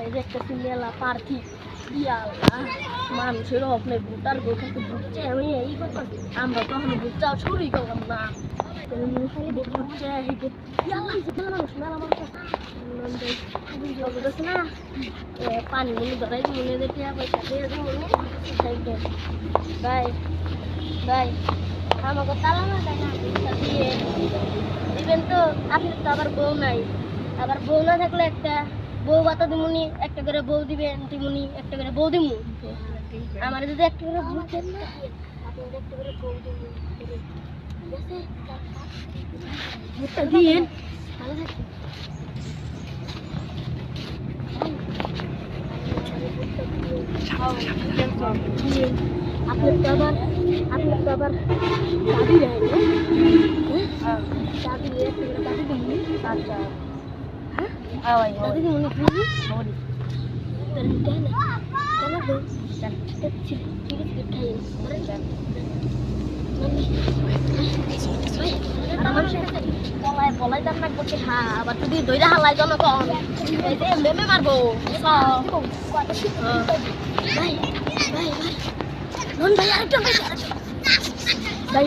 এই যে একটা মেলা প্রার্থী ইয়াল্লাহ মানুষের অভাবে ভোটার গোটাকে বুঝছে আমি এই কথা আমরা তখন বুঝতে শুরুই করলাম না বুঝছে মেলা মানুষ না পানি মনে ধরাই মনে দেখে পয়সা দিয়ে মনে ভাই ভাই আমাকে তালা না তাই না দিয়ে দিবেন তো আপনি তো আবার বউ নাই আবার বউ না থাকলে একটা বউ বাতা দিমুনি একটা করে বউ দিবেন দিমুনি একটা করে বউ দিমু আমার যদি একটা করে বউ দেন না আপনাদের একটা করে বউ দিমু ঠিক আছে দিন ভালো থাকবেন আপনি তো আবার দাদি দেয় না দাদি একটা করে দাদি দিমুনি আচ্ছা দাদি দিমুনি বলাই দাম না করছে হ্যাঁ আবার যদি দইরা হালাই জমা কম এই যে মেমে মারবো ভাই ভাই নন ভাই আরেকটা ভাই ভাই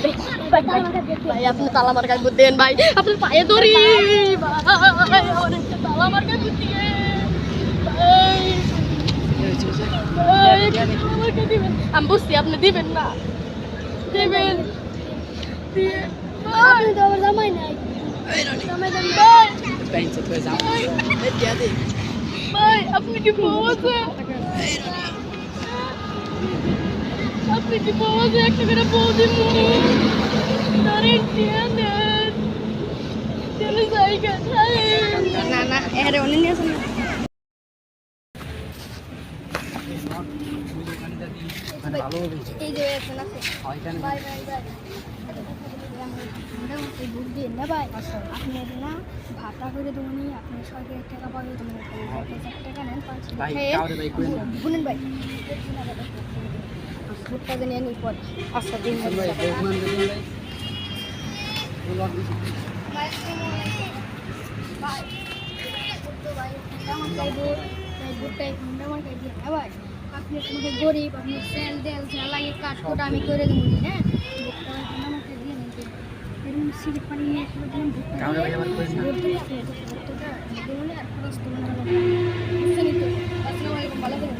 ভাই ভাই আপনি তালা মার গায়ে দেন ভাই আপনি পায়ে ধরি ভাই অনেকটা তালা মার গায়ে দিয়ে আমি বুঝছি আপনি দিবেন না দিবেন আপনি তো আবার জামাই নাই ভাই আপনি কি বউ আছে আপনি কি বউ আছে একটা করে বউ দিন জায়গা না না এর অনেক নিয়ে আসেন এই যে এখন আছে বাই বাই বাই ভোট দিন না ভাই আপনি না ভাতা করে দেবেন আপনি সরকারি টাকা পাবেন তুমি 1000 টাকা নেন 5 বুনেন ভাই ভোটটা নিয়ে নিন পর আচ্ছা দিন ভাই আপনি তোমাকে গরিব আপনি সেল দেল যা লাগে কাঠ কোটা আমি করে দেবো হ্যাঁ ভোটটা আমাকে দিয়ে নিন এরকম সিট পানি নিয়ে আসলে দিন ভোটটা আর খরচ তোমার জন্য আসসালামু আলাইকুম ভালো করে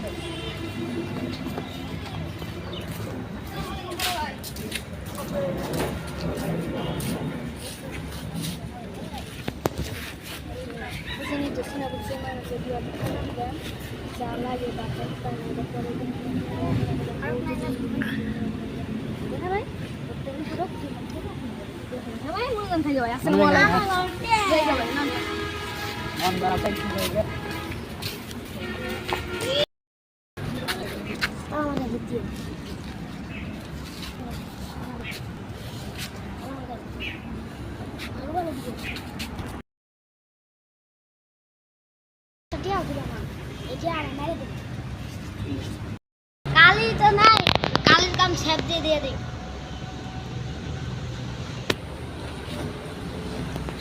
কালি তো নাই কালির কাম ছেদ দিয়ে দে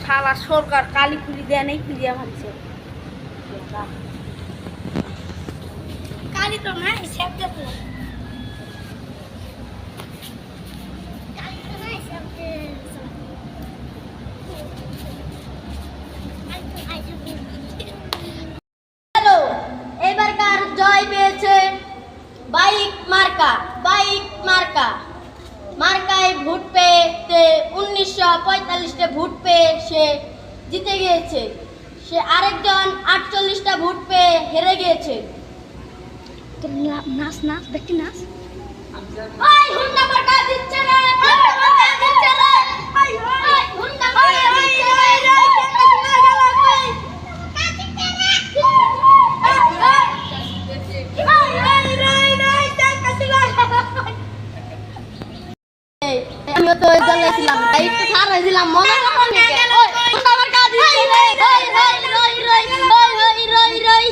শালা সরকার কালি খুলি দেয় নাই খুলিয়া ভাবছে কালি তো নাই ছেদ দে এবারকার জয় পেয়েছে বাইক মার্কা মার্কায় ভোট পেতে 1945টা ভোট পেয়ে সে জিতে গিয়েছে সে আরেকজন 48টা ভোট পেয়ে হেরে গিয়েছে নাচ নাচ দেখি নাচ ওই হুন্ডা মার্কা দিচ্ছে রে হুন্ডা মার্কা দিচ্ছে রে ওই ওই হুন্ডা মার্কা দিচ্ছে রে আমিও তো জ্বালাইছিলাম তাই একটু ছাড়াইছিলাম মনে ওই হুন্ডা মার্কা দিচ্ছে রে রই রই রই রই রই রই রই